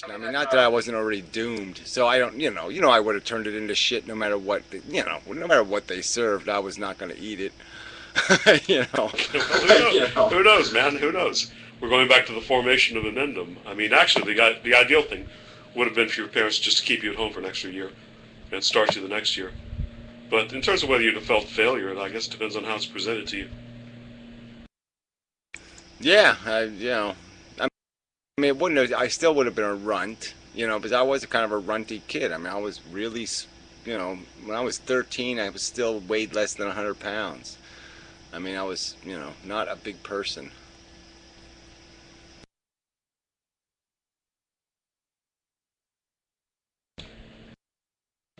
I mean, not that I wasn't already doomed. So I don't, I would have turned it into shit no matter what, no matter what they served. I was not going to eat it. you know. Well, who knows? Who knows, man? Who knows? We're going back to the formation of Amendham. I mean, actually, the ideal thing would have been for your parents just to keep you at home for an extra year and start you the next year. But in terms of whether you'd have felt failure, I guess it depends on how it's presented to you. Yeah, I mean, it wouldn't have, I still would have been a runt, because I was a kind of a runty kid. I mean, I was really, when I was 13, I was still weighed less than 100 pounds. I mean, I was, not a big person.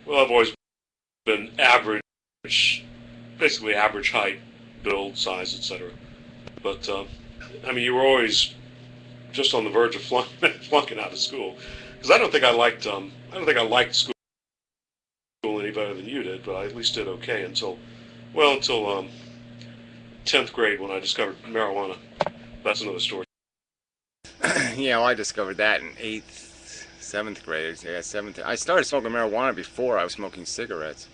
Well, I've always been average, basically average height, build, size, etc. But I mean, you were always just on the verge of flunking out of school, because I don't think I liked school any better than you did, but I at least did okay until 10th grade when I discovered marijuana. That's another story. I discovered that in 8th, 7th grade. Yeah, 7th. I started smoking marijuana before I was smoking cigarettes.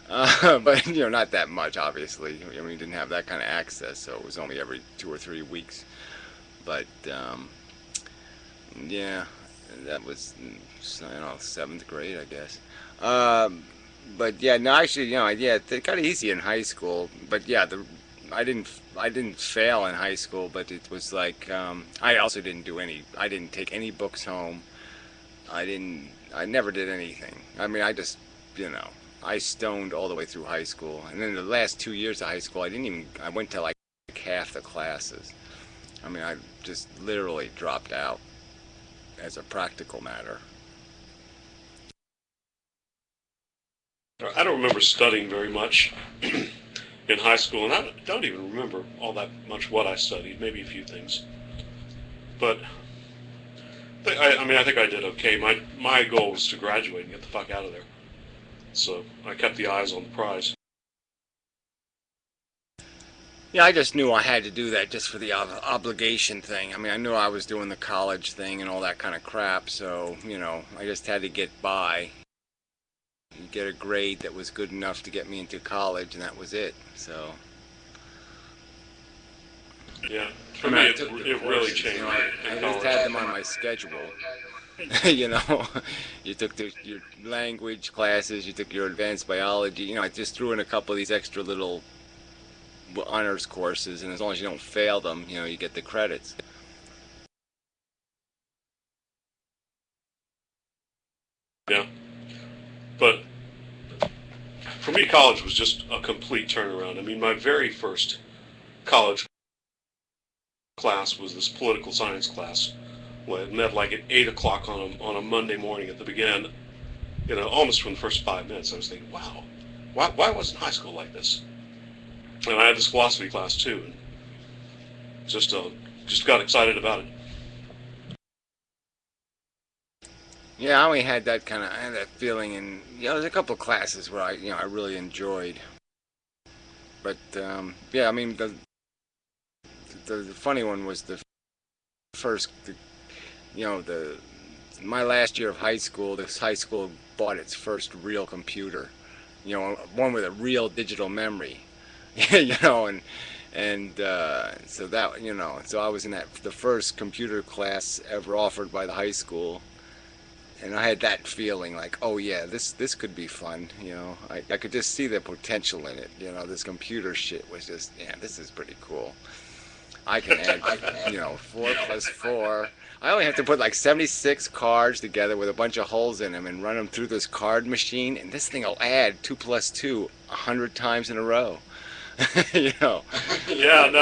But, not that much, obviously. I mean, you didn't have that kind of access, so it was only every 2 or 3 weeks. But, yeah, that was, 7th grade, I guess. But yeah, no, actually, it got easy in high school. But yeah, I didn't fail in high school, but it was like, I also I didn't take any books home. I never did anything. I mean, I stoned all the way through high school. And then the last 2 years of high school, I went to like half the classes. I mean, I just literally dropped out as a practical matter. I don't remember studying very much in high school, and I don't even remember all that much what I studied, maybe a few things. But I think I did okay. My goal was to graduate and get the fuck out of there. So I kept the eyes on the prize. Yeah, I just knew I had to do that just for the obligation thing. I mean, I knew I was doing the college thing and all that kind of crap, so, I just had to get by. Get a grade that was good enough to get me into college, and that was it. So yeah, for me it really changed. I just had them on my schedule. You took your language classes, you took your advanced biology. I just threw in a couple of these extra little honors courses, and as long as you don't fail them, you get the credits. Yeah, but for me, college was just a complete turnaround. I mean, my very first college class was this political science class. Well, it met like at 8 o'clock on a Monday morning at the beginning. Almost from the first 5 minutes, I was thinking, wow, why wasn't high school like this? And I had this philosophy class too, and just got excited about it. Yeah, I only had that feeling, and there's a couple of classes where I really enjoyed. But yeah, I mean the funny one was the first, my last year of high school. This high school bought its first real computer, one with a real digital memory, and so that so I was in the first computer class ever offered by the high school. And I had that feeling like, oh yeah, this could be fun, I could just see the potential in it, this computer shit was just, yeah, this is pretty cool. I can add, 4 plus 4. I only have to put like 76 cards together with a bunch of holes in them and run them through this card machine, and this thing will add 2 plus 2 100 times in a row. Yeah, no,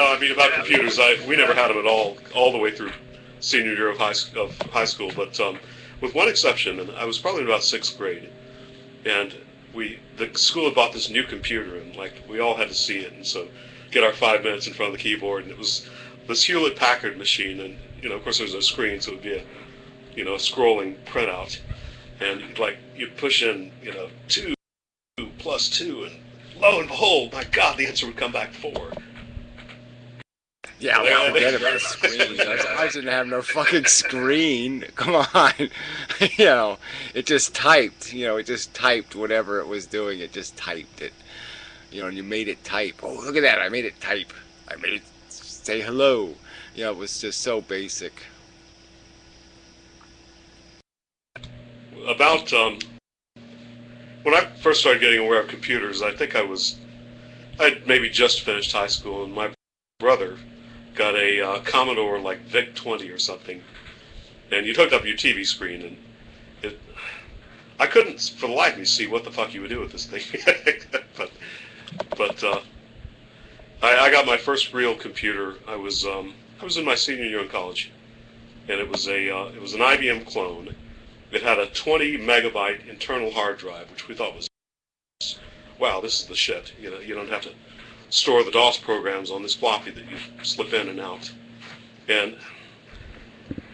I mean about computers, we never had them at all the way through senior year of high school, but with one exception, and I was probably in about 6th grade, and the school had bought this new computer, and like we all had to see it, and so get our 5 minutes in front of the keyboard, and it was this Hewlett-Packard machine, and of course there was no screen, so it would be a scrolling printout, and you'd push in 2 plus 2, and lo and behold, my God, the answer would come back 4. Yeah, well, forget about a screen. I didn't have no fucking screen. Come on. You know, it just typed. You know, it just typed whatever it was doing. It just typed it. You know, and you made it type. Oh, look at that. I made it type. I made it say hello. You know, it was just so basic. About when I first started getting aware of computers, I'd maybe just finished high school, and my brother got a Commodore like VIC-20 or something, and you'd hook up your TV screen, and I couldn't for the life of me see what the fuck you would do with this thing. but I got my first real computer. I was in my senior year in college, and it was an IBM clone. It had a 20 megabyte internal hard drive, which we thought was, wow, this is the shit. You know, you don't have to store the DOS programs on this floppy that you slip in and out. And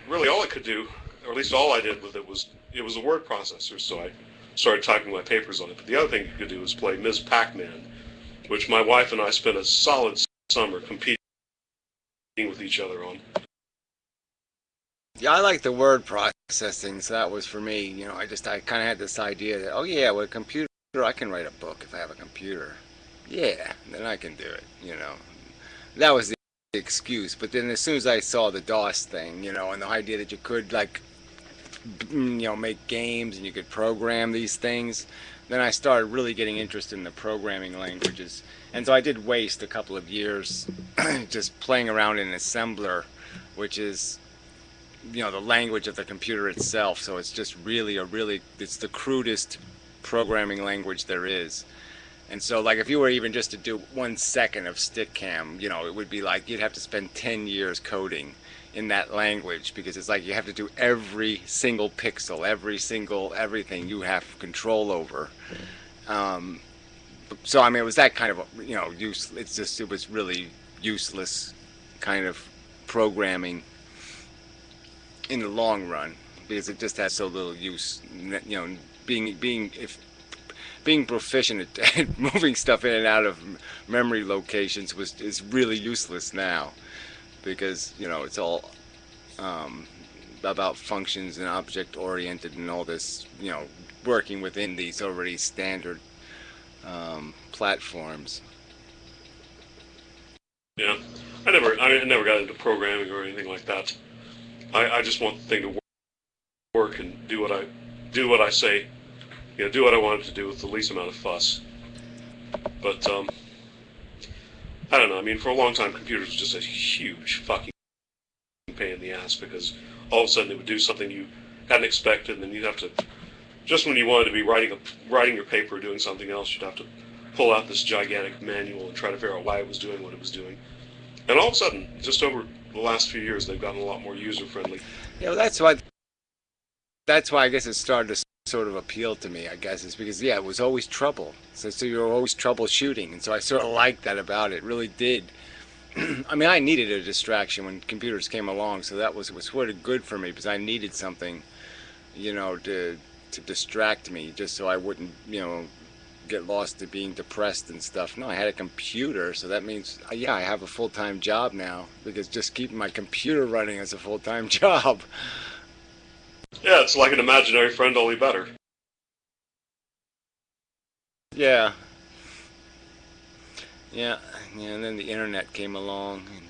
really all it could do, or at least all I did with it was a word processor, so I started typing my papers on it. But the other thing you could do was play Ms. Pac-Man, which my wife and I spent a solid summer competing with each other on. Yeah, I like the word processing, so that was for me. You know, I kind of had this idea that, oh yeah, with a computer, I can write a book if I have a computer. Yeah, then I can do it, you know. That was the excuse. But then as soon as I saw the DOS thing, you know, and the idea that you could, like, you know, make games and you could program these things, then I started really getting interested in the programming languages. And so I did waste a couple of years just playing around in assembler, which is, you know, the language of the computer itself. So it's just really it's the crudest programming language there is. And so, like, if you were even just to do 1 second of Stickam, you know, it would be like you'd have to spend 10 years coding in that language, because it's like you have to do every single pixel, everything you have control over. So, I mean, it was that kind of, you know, it was really useless kind of programming in the long run, because it just has so little use. You know, being proficient at moving stuff in and out of memory locations is really useless now, because, you know, it's all about functions and object oriented and all this, you know, working within these already standard platforms. Yeah, I never got into programming or anything like that. I just want the thing to work and do what I say, you know, do what I want it to do with the least amount of fuss. But I don't know. I mean, for a long time, computers were just a huge fucking pain in the ass, because all of a sudden it would do something you hadn't expected, and then you'd have to, just when you wanted to be writing your paper or doing something else, you'd have to pull out this gigantic manual and try to figure out why it was doing what it was doing. And all of a sudden, just over the last few years, they've gotten a lot more user-friendly. You know, that's why I guess it started to sort of appeal to me, I guess, is because, yeah, it was always trouble. So you were always troubleshooting, and so I sort of liked that about it. It really did. I mean, I needed a distraction when computers came along, so it was sort of good for me, because I needed something, you know, to distract me, just so I wouldn't, you know, get lost to being depressed and stuff. No, I had a computer, so that means, yeah, I have a full-time job now, because just keeping my computer running is a full-time job. Yeah, it's like an imaginary friend, only better. Yeah. Yeah, and then the internet came along, and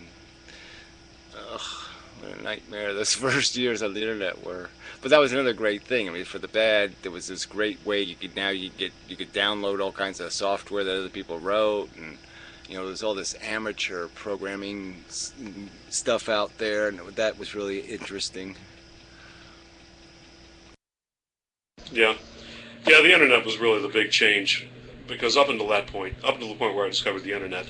what a nightmare those first years of the internet were. But that was another great thing. I mean, for the bad, there was this great way you could download all kinds of software that other people wrote, and, you know, there's all this amateur programming stuff out there, and that was really interesting. Yeah, the internet was really the big change, because up until the point where I discovered the internet,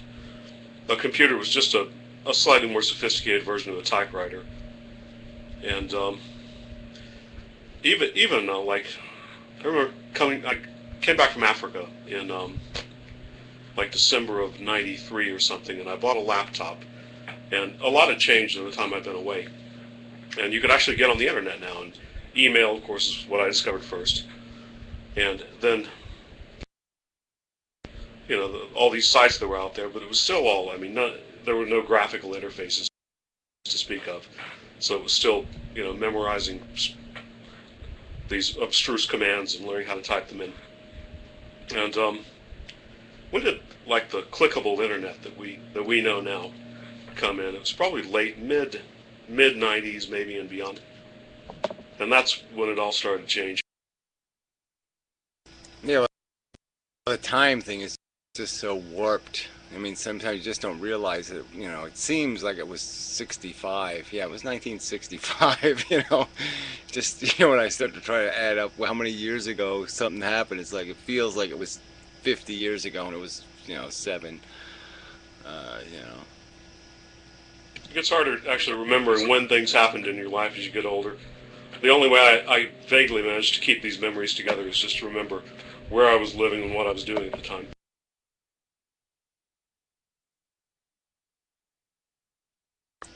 a computer was just a slightly more sophisticated version of a typewriter. And even like, I remember I came back from Africa in like December of '93 or something, and I bought a laptop, and a lot had changed in the time I've been away. And you could actually get on the internet now, and email, of course, is what I discovered first. And then, you know, all these sites that were out there, but it was still all, I mean, there were no graphical interfaces to speak of, so it was still, memorizing these abstruse commands and learning how to type them in. And when did like the clickable internet that we know now come in? It was probably mid '90s, maybe, and beyond. And that's when it all started to change. Yeah, well, the time thing is just so warped. I mean, sometimes you just don't realize it. It seems like it was 65. Yeah, it was 1965. Just when I start to try to add up how many years ago something happened, it's like it feels like it was 50 years ago, and it was 7. It gets harder actually remembering when things happened in your life as you get older. The only way I vaguely managed to keep these memories together is just to remember where I was living and what I was doing at the time.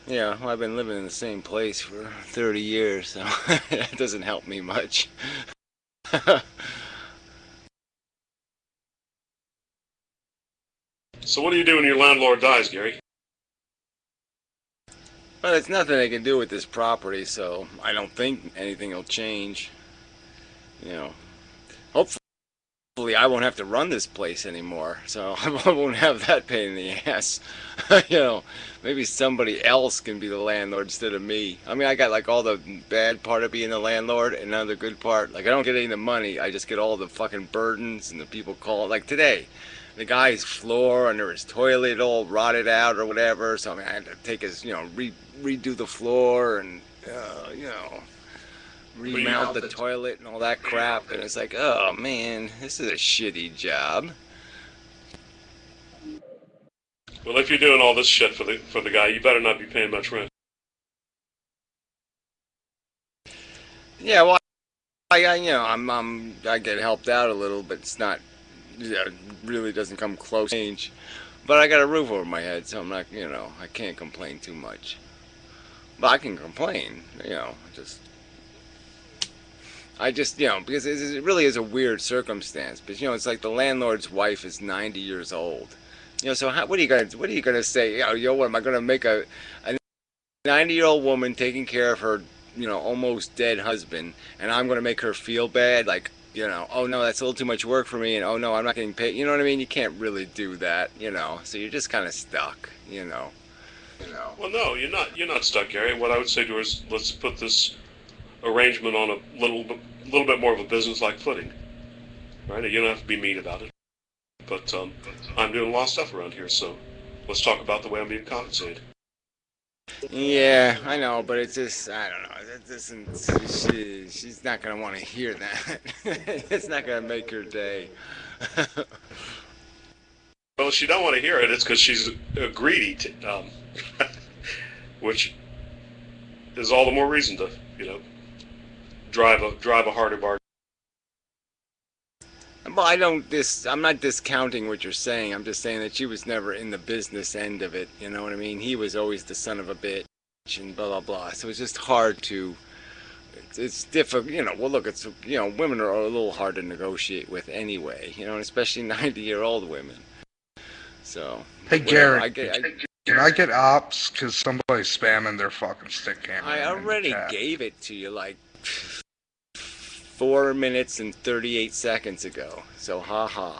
Yeah, well, I've been living in the same place for 30 years, so that doesn't help me much. So what do you do when your landlord dies, Gary? Well, there's nothing they can do with this property, so I don't think anything will change. Hopefully I won't have to run this place anymore, so I won't have that pain in the ass. Maybe somebody else can be the landlord instead of me. I mean, I got like all the bad part of being the landlord and none of the good part. Like, I don't get any of the money, I just get all the fucking burdens and the people call. Like today, the guy's floor under his toilet all rotted out or whatever, so I mean, I had to take his, redo the floor and, remount the toilet and all that crap, and it's like, oh man, this is a shitty job. Well, if you're doing all this shit for the guy, you better not be paying much rent. Yeah, well, I get helped out a little, but it's not, really doesn't come close to change. But I got a roof over my head, so I'm not, I can't complain too much. But I can complain, I just, because it really is a weird circumstance. But it's like the landlord's wife is 90 years old. So what are you gonna say? What am I gonna make a 90-year-old woman taking care of her, almost dead husband, and I'm gonna make her feel bad? Like, oh no, that's a little too much work for me, and oh no, I'm not getting paid. You know what I mean? You can't really do that. So you're just kind of stuck. Well, no, you're not stuck, Gary. What I would say to her is, let's put this arrangement on a little bit more of a business-like footing, right? You don't have to be mean about it, but I'm doing a lot of stuff around here, so let's talk about the way I'm being compensated. Yeah, I know, but it's just, I don't know. It doesn't, she's not gonna want to hear that. It's not gonna make her day. Well, if she don't want to hear it, it's because she's greedy, which is all the more reason to, drive a harder bargain. Well, I'm not discounting what you're saying. I'm just saying that she was never in the business end of it. You know what I mean? He was always the son of a bitch and blah, blah, blah. So it's just hard to, it's difficult, well, look, it's, women are a little hard to negotiate with anyway, and especially 90-year-old women. So. Hey, Gary, can I get ops? Because somebody's spamming their fucking Stickam. I already gave it to you, like, 4 minutes and 38 seconds ago. So, haha.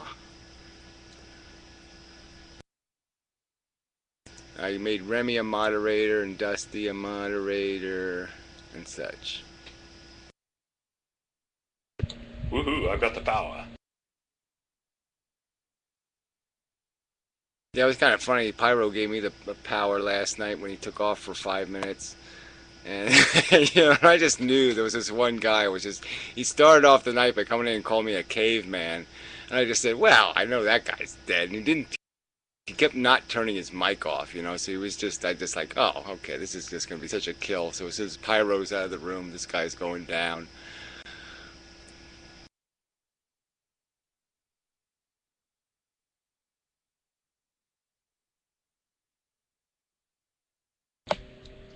I made Remy a moderator and Dusty a moderator and such. Woohoo, I've got the power. Yeah, it was kind of funny. Pyro gave me the power last night when he took off for 5 minutes. And, I just knew there was this one guy who was just, he started off the night by coming in and calling me a caveman. And I just said, well, I know that guy's dead. And he kept not turning his mic off, so he was just, like, oh, okay, this is just going to be such a kill. So as soon as Pyro's out of the room, this guy's going down.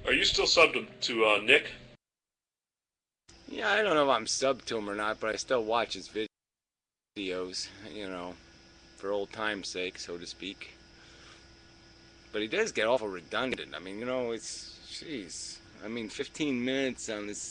Are you still subbed to Nick? Yeah, I don't know if I'm subbed to him or not, but I still watch his videos, for old time's sake, so to speak. But he does get awful redundant. I mean, you know, it's, jeez. I mean, 15 minutes on this